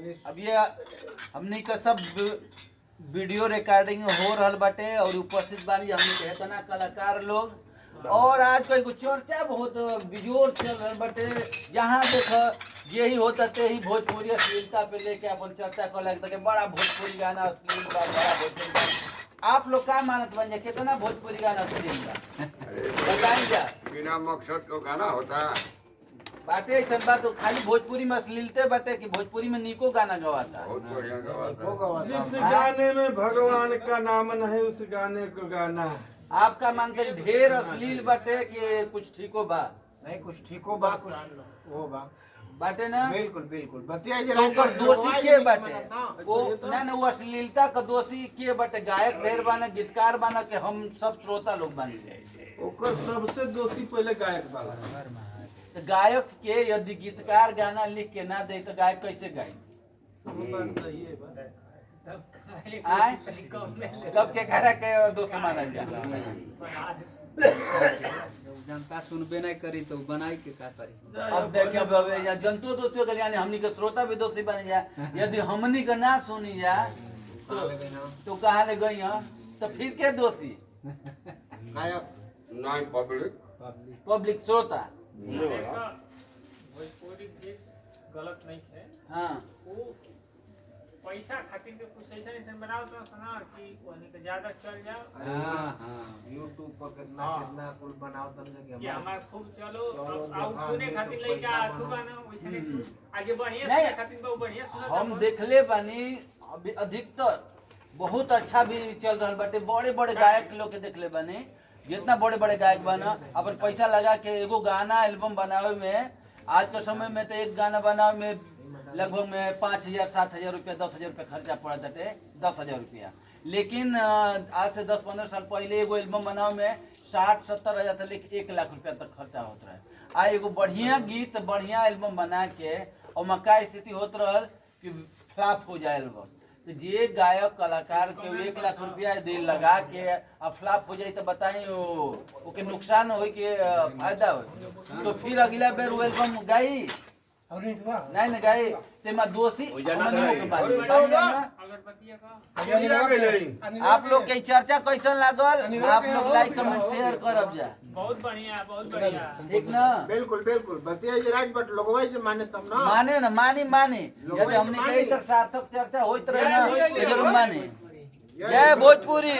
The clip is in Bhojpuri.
अब ये हमने का सब वीडियो रिकॉर्डिंग हो रहल बाटे और उपस्थित बानी हमने के इतना कलाकार लोग और आज कई कुछ चर्चा बहुत बिजोर चल रहल बाटे। जहाँ देख यही होता ते ही भोजपुरी अश्लीलता पे लेके अपन चर्चा कर लगता कि बड़ा भोजपुरी गाना अश्लील बा, बड़ा भोजपुरी गाना। आप लोग का मानत बन जाए कितना भोजपुरी गाना अश्लील बा बताइए। बिना मकसद को गाना होता बाटे ऐसा बात तो खाली भोजपुरी में अश्लीलते बाटे कि भोजपुरी में निको गाना गवाता। बहुत बढ़िया गवाता। जिस गाने में भगवान का नाम नहीं उस गाने को गाना। आपका मानकर ढेर अश्लील बाटे कि कुछ ठीको बा? नहीं कुछ ठीको बा कुछ वो बा बाटे ना बिल्कुल बिल्कुल बतिया तो ओकर दोषी के बाटे? वो ना वो अश्लीलता का दोषी के बाटे? गायक ढेर बाना, गीतकार बाना के हम सब श्रोता लोग बानी। ओकर सबसे दोषी पहले गायक वाला। तो गायक के यदि गीतकार गाना लिख के ना दे तो गायक कैसे गाई? सही है आए कब के करा के दोस्त माना जा? जनता सुनबे नहीं करी तो बनाई के का करी। अब देखिए अब जनतो दोषी कर यानी हमनी के श्रोता भी दोषी बन जा। यदि हमनी के ना सुनी जा तो कहाँ ले गई हैं? तो फिर के दोषी? नहीं पब्लिक श्रोता। भोजपुरी गीत गलत नहीं है। हाँ वो पैसा खातिर के कुछ ऐसा ऐसा बनाओ तो सुना कि वही के ज्यादा चल जाओ हां हां यूट्यूब पर कितना कितना कुल बनाओ तब कि हमार खूब चलो आउ सुने खातिर लइका तू गाना वैसे नहीं आगे बढ़िया नहीं, सुने खातिर बहुत बढ़िया सुना हम देखले बानी अभी अधिकतर बहुत अच्छा भी चल रहा बाटे। बड़े बड़े गायक लोग के देखले बानी, जितना बड़े बड़े गायक बना अपन पैसा लगा के एगो गाना एल्बम बनावे में आज के समय में तो एक गाना बनावे में लगभग में 5,000 7,000 रुपया 10,000 रुपया खर्चा पड़ा जाते 10,000 रुपया। लेकिन आज से 10-15 साल पहले एगो एल्बम बनावे में 60-70 हजार से लेकर 1 लाख रुपया तक खर्चा होता रहा। आ एगो बढ़िया गीत बढ़िया एल्बम बना के और मक्का स्थिति होत रहल कि फ्लॉप हो जाए एल्बम। तो जे गायक कलाकार के 1 लाख रुपया दे लगा के अब फ्लॉप हो जाए तो बताई ओके नुकसान हो कि फायदा हो? तो फिर अगला बेर वो एल्बम गाई नहीं न गाई तेमा दोषी हमनियों के बानी। अगरबत्तिया का आप लोग के चर्चा कैसन लागल? आप लोग लाइक कमेंट शेयर करब जा। बहुत बढ़िया ठीक ना? बिल्कुल बिल्कुल बतिया जे राइट बट लोगवा जे माने तब ना माने ना मानी यदि हमने कही तो सार्थक चर्चा होत रहे ना जरूर माने। जय भोजपुरी।